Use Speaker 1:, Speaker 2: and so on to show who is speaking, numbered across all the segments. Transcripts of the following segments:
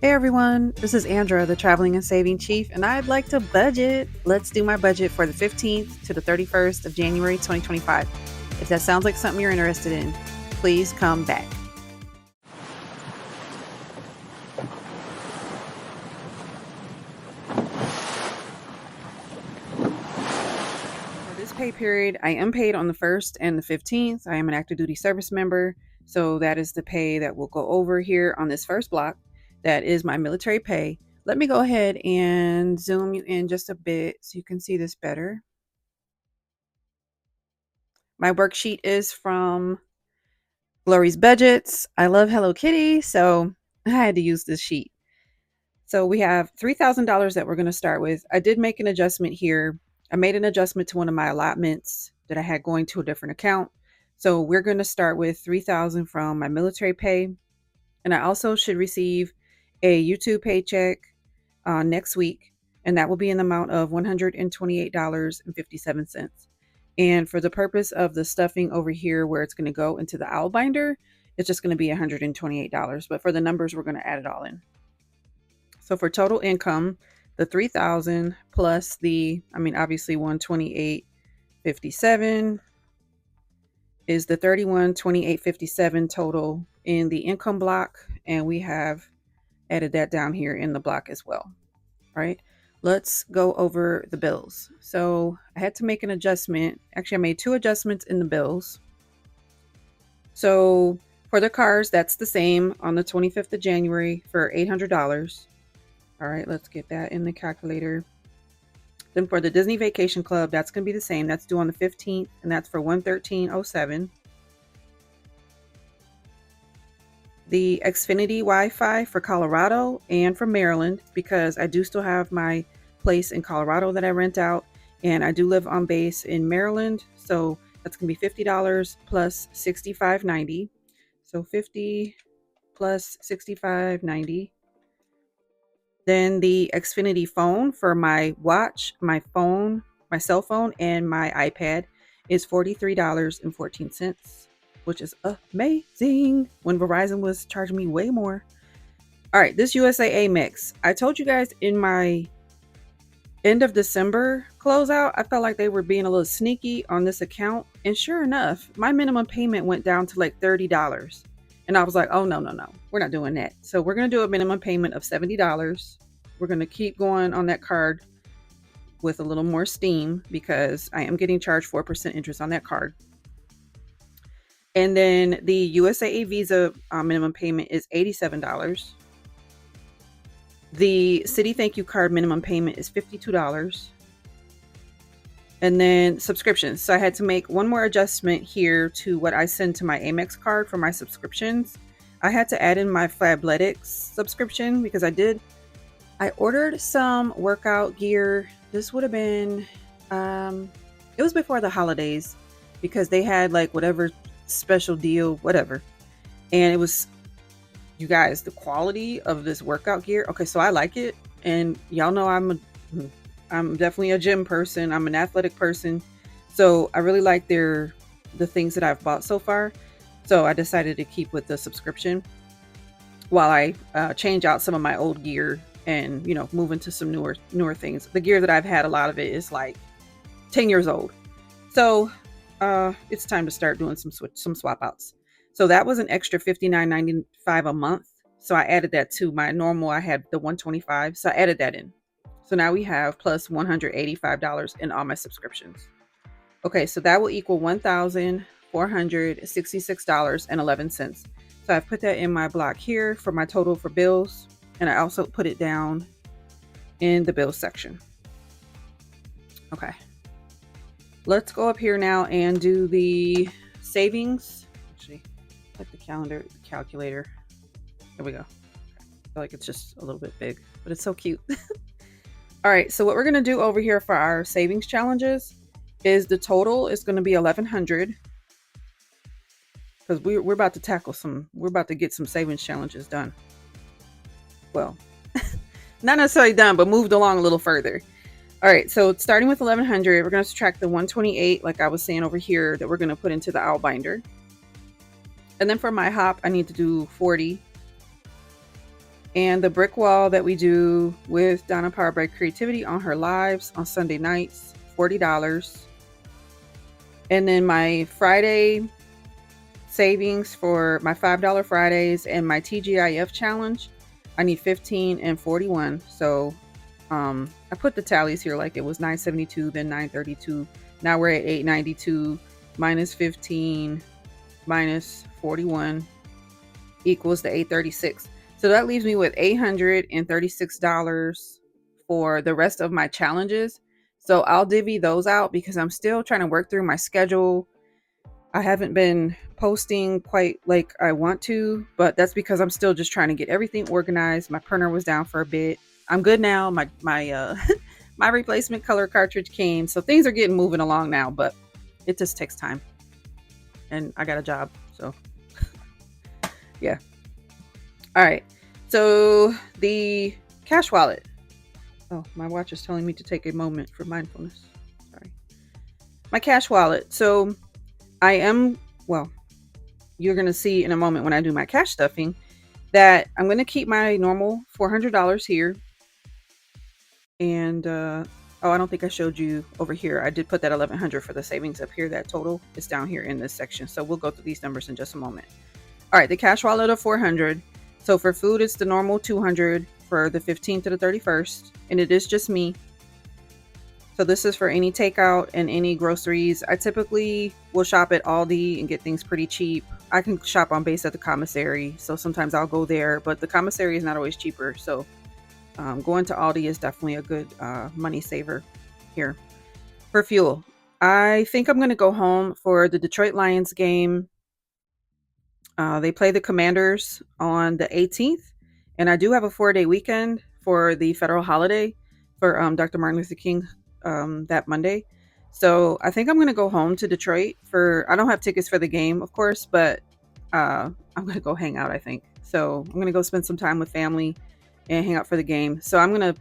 Speaker 1: Hey everyone, this is Andra, the Traveling and Saving Chief, and I'd like to budget. Let's do my budget for the 15th to the 31st of January 2025. If that sounds like something you're interested in, please come back. For this pay period, I am paid on the 1st and the 15th. I am an active duty service member, so that is the pay that we'll go over here on this first block. That is my military pay. Let me go ahead and zoom you in just a bit so you can see this better. My worksheet is from Glory's Budgets. I love Hello Kitty, so I had to use this sheet. So we have $3,000 that we're going to start with. I did make an adjustment here. I made an adjustment to one of my allotments that I had going to a different account. So we're going to start with $3,000 from my military pay. And I also should receive a YouTube paycheck next week, and that will be in the amount of $128.57. And for the purpose of the stuffing over here where it's going to go into the owl binder, it's just going to be $128. But for the numbers, we're going to add it all in. So for total income, the 3,000 plus obviously 128.57 is the 3128.57 total in the income block. And we have added that down here in the block as well. All right. Let's go over the bills. So I had to make an adjustment. Actually, I made two adjustments in the bills. So for the cars, that's the same on the 25th of January for $800. All right, let's get that in the calculator. Then for the Disney Vacation Club, that's going to be the same. That's due on the 15th, and that's for $113.07. The Xfinity Wi-Fi for Colorado and for Maryland, because I do still have my place in Colorado that I rent out, and I do live on base in Maryland, so that's going to be $50 plus $65.90. So $50 plus $65.90. Then the Xfinity phone for my watch, my phone, my cell phone, and my iPad is $43.14, which is amazing when Verizon was charging me way more. All right, this USAA mix. I told you guys in my end of December closeout, I felt like they were being a little sneaky on this account. And sure enough, my minimum payment went down to like $30. And I was like, oh, no, we're not doing that. So we're going to do a minimum payment of $70. We're going to keep going on that card with a little more steam because I am getting charged 4% interest on that card. And then the USAA Visa minimum payment is $87. The Citi Thank You card minimum payment is $52. And then subscriptions. So I had to make one more adjustment here to what I send to my Amex card for my subscriptions. I had to add in my Fabletics subscription because I ordered some workout gear. This would have been, it was before the holidays because they had like whatever special deal, whatever. And it was, you guys, the quality of this workout gear. Okay, so I like it. And y'all know I'm definitely a gym person. I'm an athletic person. So I really like the things that I've bought so far. So I decided to keep with the subscription while I change out some of my old gear and, move into some newer things. The gear that I've had, a lot of it is like 10 years old. So it's time to start doing some swap outs. So that was an extra $59.95 a month. So I added that to my normal. I had the $125. So I added that in. So now we have plus $185 in all my subscriptions. Okay, so that will equal $1,466.11. So I've put that in my block here for my total for bills. And I also put it down in the bills section. Okay. Let's go up here now and do the savings. Actually, like the calculator. There we go. I feel like it's just a little bit big, but it's so cute. All right, so what we're going to do over here for our savings challenges is the total is going to be $1,100 because we're about to get some savings challenges done. Well, not necessarily done, but moved along a little further. All right, so starting with $1,100, we're going to subtract the $128, like I was saying over here, that we're going to put into the owl binder. And then for my hop, I need to do $40. And the brick wall that we do with Donna Powered by Creativity on her lives on Sunday nights, $40. And then my Friday savings for my $5 Fridays and my TGIF challenge, I need 15 and 41. So I put the tallies here like it was 972, then 932. Now we're at 892 minus 15 minus 41 equals the 836. So that leaves me with $836 for the rest of my challenges. So I'll divvy those out because I'm still trying to work through my schedule. I haven't been posting quite like I want to, but that's because I'm still just trying to get everything organized. My printer was down for a bit. I'm good now. My my replacement color cartridge came, so things are getting moving along now, but it just takes time. And I got a job, so yeah. All right. So the cash wallet. Oh, my watch is telling me to take a moment for mindfulness. Sorry. My cash wallet. So I am, well, you're going to see in a moment when I do my cash stuffing that I'm going to keep my normal $400 here. And, oh, I don't think I showed you over here. I did put that 1100 for the savings up here. That total is down here in this section. So we'll go through these numbers in just a moment. All right. The cash wallet of 400. So for food, it's the normal 200 for the 15th to the 31st. And it is just me. So this is for any takeout and any groceries. I typically will shop at Aldi and get things pretty cheap. I can shop on base at the commissary. So sometimes I'll go there, but the commissary is not always cheaper. So going to Aldi is definitely a good money saver here. For fuel, I think I'm going to go home for the Detroit Lions game. They play the Commanders on the 18th. And I do have a 4-day weekend for the federal holiday for Dr. Martin Luther King that Monday. So I think I'm going to go home to Detroit I don't have tickets for the game, of course, but I'm going to go hang out, I think. So I'm going to go spend some time with family and hang out for the game. So I'm going to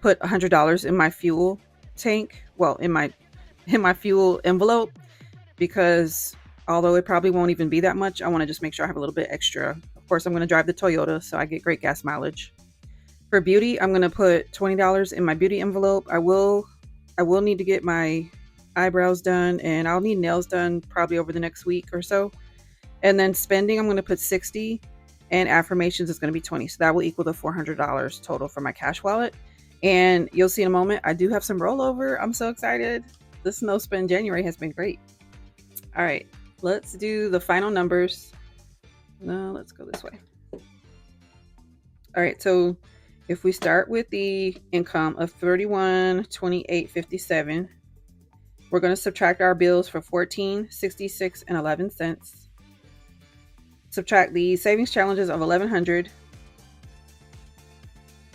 Speaker 1: put $100 in my fuel tank. Well, in my fuel envelope, because although it probably won't even be that much, I want to just make sure I have a little bit extra. Of course, I'm going to drive the Toyota, so I get great gas mileage. For beauty, I'm going to put $20 in my beauty envelope. I will need to get my eyebrows done, and I'll need nails done probably over the next week or so. And then spending, I'm going to put $60, and affirmations is going to be $20. So that will equal the $400 total for my cash wallet. And you'll see in a moment, I do have some rollover. I'm so excited. This no spend January has been great. All right, let's do the final numbers. No, let's go this way. All right, so if we start with the income of $31,2857, we're going to subtract our bills for $14.66 and 11 cents. Subtract the savings challenges of $1,100,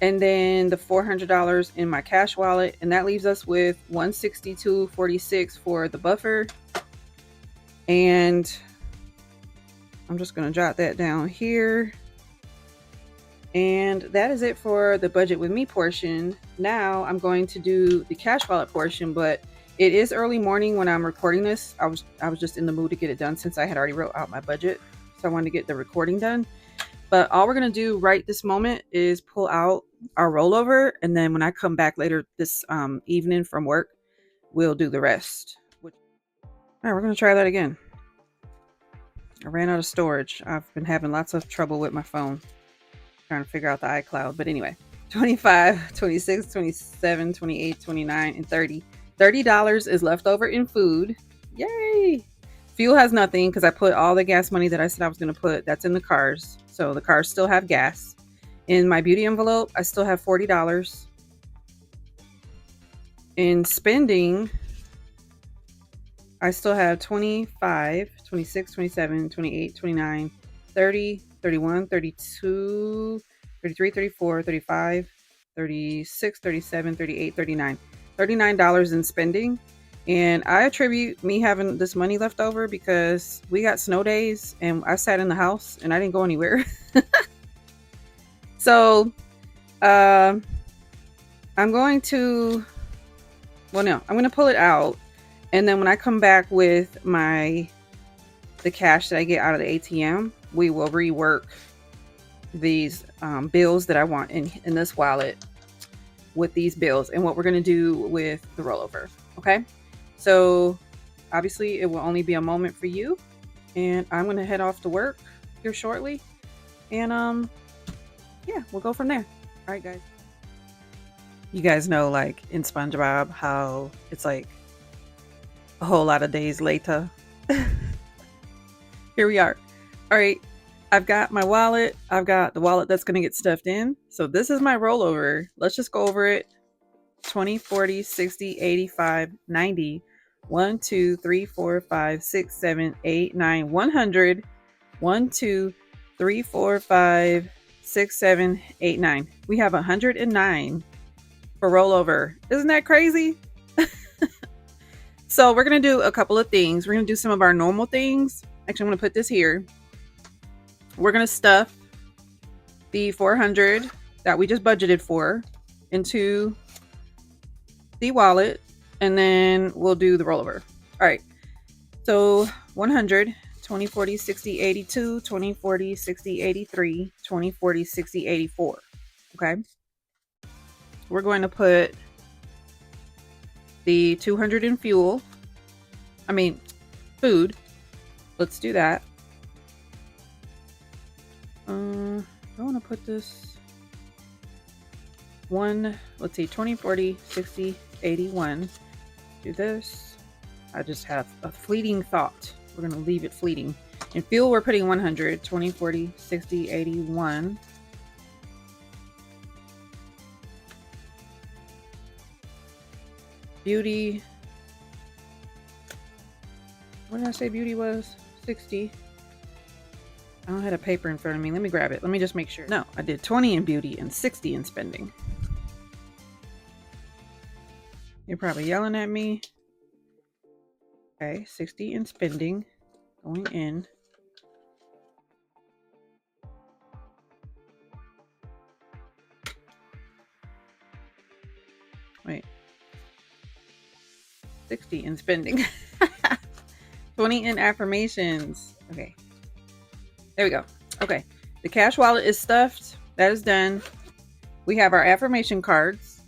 Speaker 1: and then the $400 in my cash wallet, and that leaves us with $162.46 for the buffer. And I'm just going to jot that down here. And that is it for the budget with me portion. Now I'm going to do the cash wallet portion, but it is early morning when I'm recording this. I was just in the mood to get it done since I had already wrote out my budget. So I wanted to get the recording done. But all we're going to do right this moment is pull out our rollover. And then when I come back later this evening from work, we'll do the rest. All right, we're going to try that again. I ran out of storage. I've been having lots of trouble with my phone trying to figure out the iCloud. But anyway, 25, 26, 27, 28, 29, and 30. $30 is left over in food. Yay! Fuel has nothing because I put all the gas money that I said I was going to put. That's in the cars. So the cars still have gas. In my beauty envelope, I still have $40. In spending, I still have 25, 26, 27, 28, 29, 30, 31, 32, 33, 34, 35, 36, 37, 38, 39. $39 in spending. And I attribute me having this money left over because we got snow days and I sat in the house and I didn't go anywhere. So I'm going to pull it out. And then when I come back with the cash that I get out of the ATM, we will rework these bills that I want in this wallet with these bills and what we're going to do with the rollover. Okay. So obviously it will only be a moment for you, and I'm going to head off to work here shortly. And yeah, we'll go from there. All right, guys. You guys know, like in SpongeBob, how it's like a whole lot of days later. Here we are. All right. I've got my wallet. I've got the wallet that's going to get stuffed in. So this is my rollover. Let's just go over it. 20, 40, 60, 85, 90, 1, 2, 3, 4, 5, 6, 7, 8, 9, 100, 1, 2, 3, 4, 5, 6, 7, 8, 9. We have 109 for rollover. Isn't that crazy? So we're going to do a couple of things. We're going to do some of our normal things. Actually, I'm going to put this here. We're going to stuff the 400 that we just budgeted for into the wallet, and then we'll do the rollover. All right. So 100, 20, 40, 60, 82, 20, 40, 60, 83, 20, 40, 60, 84. Okay. We're going to put the 200 in fuel. I mean, food. Let's do that. I want to put this one. Let's see, 20, 40, 60, 81. Do this. I just have a fleeting thought. We're going to leave it fleeting. In fuel, we're putting 100, 20, 40, 60, 81. Beauty. What did I say beauty was? 60. I don't have a paper in front of me. Let me grab it. Let me just make sure. No, I did 20 in beauty and 60 in spending. You're probably yelling at me. Okay, 60 in spending. Going in. Wait. 60 in spending. 20 in affirmations. Okay. There we go. Okay. The cash wallet is stuffed. That is done. We have our affirmation cards.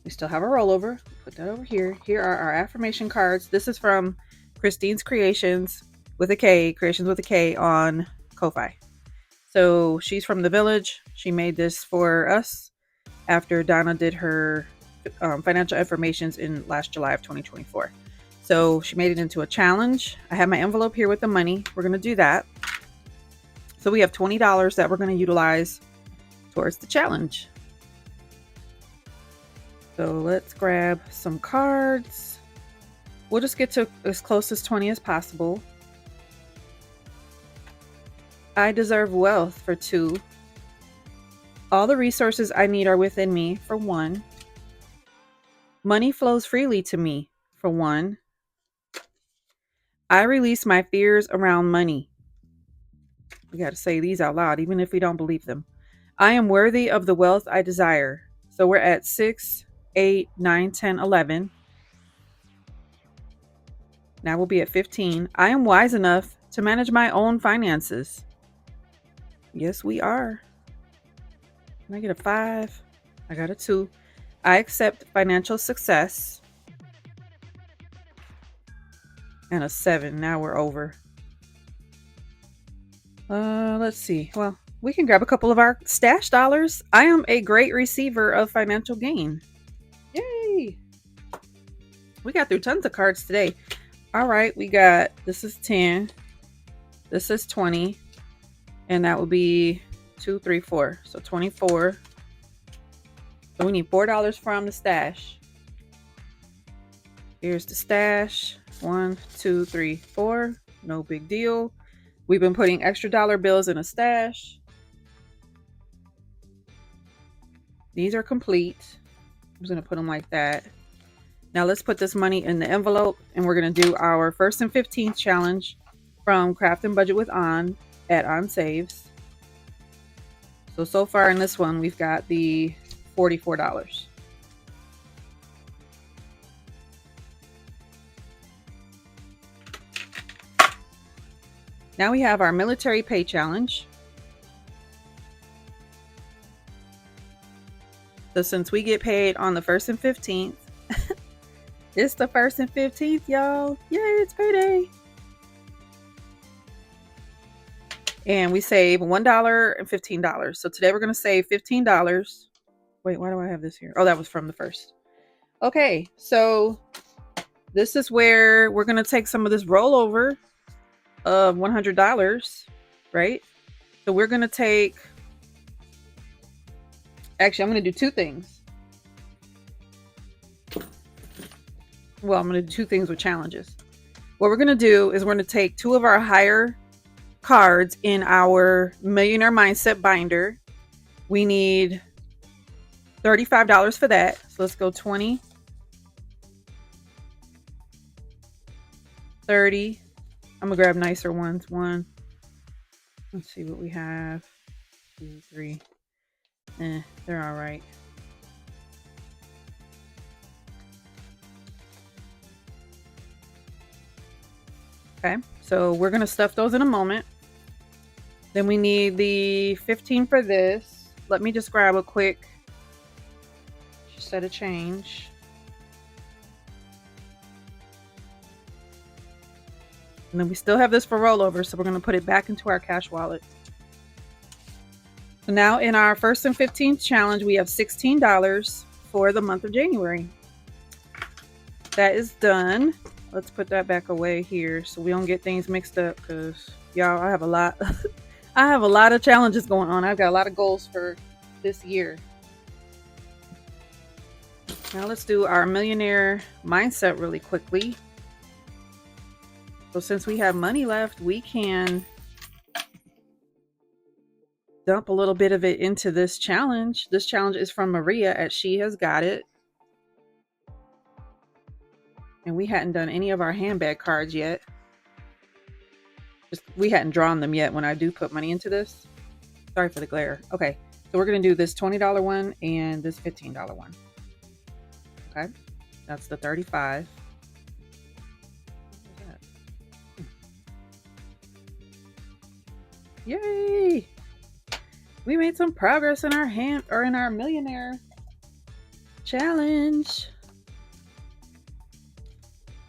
Speaker 1: We still have a rollover. Put that over here. Here are our affirmation cards. This is from Kristines Kreations with a K, Kreations with a K on Ko-Fi. So she's from the village. She made this for us after Donna did her financial affirmations in last July of 2024. So she made it into a challenge. I have my envelope here with the money. We're going to do that. So we have $20 that we're going to utilize towards the challenge. So let's grab some cards. We'll just get to as close as 20 as possible. I deserve wealth for 2. All the resources I need are within me for 1. Money flows freely to me for 1. I release my fears around money. We got to say these out loud, even if we don't believe them. I am worthy of the wealth I desire. So we're at 6, 8, 9, 10, 11. Now we'll be at 15. I am wise enough to manage my own finances. Yes, we are. Can I get a 5? I got a 2. I accept financial success. And a 7. Now we're over. Let's see. Well, we can grab a couple of our stash dollars. I am a great receiver of financial gain. Yay! We got through tons of cards today. All right, we got, this is 10. This is 20. And that will be 2, 3, 4. So 24. So we need $4 from the stash. Here's the stash. 1, 2, 3, 4. No big deal. We've been putting extra dollar bills in a stash. These are complete. I'm just going to put them like that. Now let's put this money in the envelope, and we're going to do our 1st and 15th challenge from Craft and Budget with On at On Saves. So far in this one, we've got the $44. Now we have our military pay challenge. So since we get paid on the 1st and 15th, it's the 1st and 15th, y'all. Yay, it's payday. And we save $1 and $15. So today we're going to save $15. Wait, why do I have this here? Oh, that was from the first. Okay, so this is where we're going to take some of this rollover of $100, right? So we're going to take, actually, I'm going to do two things. Well, I'm going to do two things with challenges. What we're going to do is we're going to take two of our higher cards in our Millionaire Mindset binder. We need $35 for that. So let's go 20, 30. I'm gonna grab nicer ones. One. Let's see what we have. 2, 3. They're all right. Okay, so we're gonna stuff those in a moment. Then we need the 15 for this. Let me just grab a quick set of change. And then we still have this for rollover, so we're going to put it back into our cash wallet. So now in our 1st and 15th challenge, we have $16 for the month of January. That is done. Let's put that back away here so we don't get things mixed up, because y'all, I have a lot. I have a lot of challenges going on. I've got a lot of goals for this year. Now let's do our Millionaire Mindset really quickly. So since we have money left, we can dump a little bit of it into this challenge. This challenge is from Maria at She Has Got It. And we hadn't done any of our handbag cards yet. We hadn't drawn them yet when I do put money into this. Sorry for the glare. Okay, so we're going to do this $20 one and this $15 one. Okay, that's the 35. Yay! We made some progress in our in our millionaire challenge.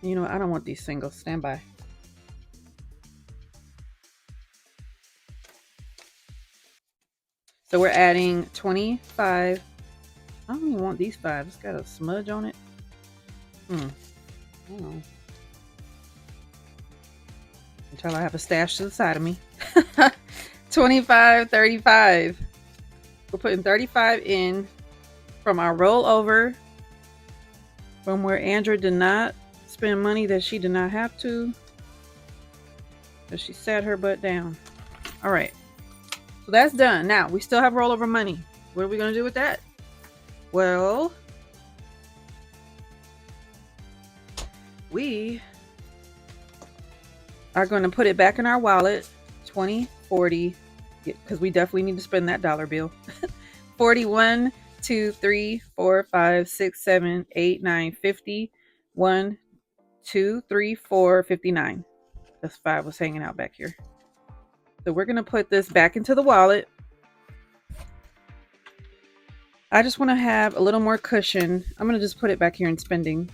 Speaker 1: You know, I don't want these singles. Stand by. So we're adding 25. I don't even want these 5. It's got a smudge on it. I don't know. Until I have a stash to the side of me. 25, 35. We're putting 35 in from our rollover, from where Andrea did not spend money that she did not have to, because she sat her butt down. All right, so that's done. Now we still have rollover money. What are we going to do with that? Well, we are going to put it back in our wallet. 20, 40, because we definitely need to spend that dollar bill. 41, 2, 3, 4, 5, 6, 7, 8, 9, 50. 1, 2, 3, 4, 59. This 5 was hanging out back here. So we're going to put this back into the wallet. I just want to have a little more cushion. I'm going to just put it back here in spending,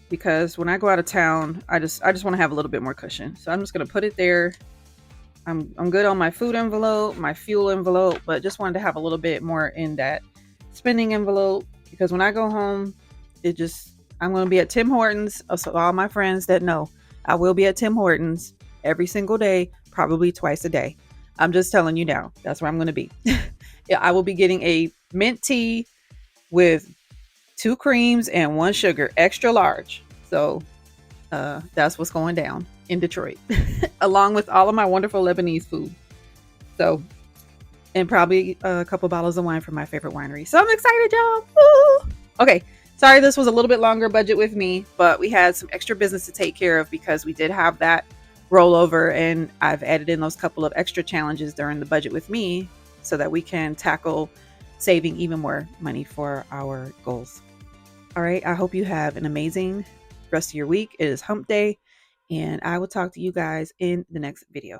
Speaker 1: because when I go out of town, I just want to have a little bit more cushion. So I'm just going to put it there. I'm good on my food envelope, my fuel envelope, but just wanted to have a little bit more in that spending envelope, because when I go home, I'm going to be at Tim Hortons. So all my friends that know, I will be at Tim Hortons every single day, probably twice a day. I'm just telling you now, that's where I'm going to be. I will be getting a mint tea with 2 creams and 1 sugar, extra large. So that's what's going down in Detroit, along with all of my wonderful Lebanese food. So, and probably a couple bottles of wine from my favorite winery. So I'm excited, y'all. Woo! Okay, sorry this was a little bit longer budget with me, but we had some extra business to take care of because we did have that rollover, and I've added in those couple of extra challenges during the budget with me so that we can tackle saving even more money for our goals. All right, I hope you have an amazing rest of your week. It is hump day, And I will talk to you guys in the next video.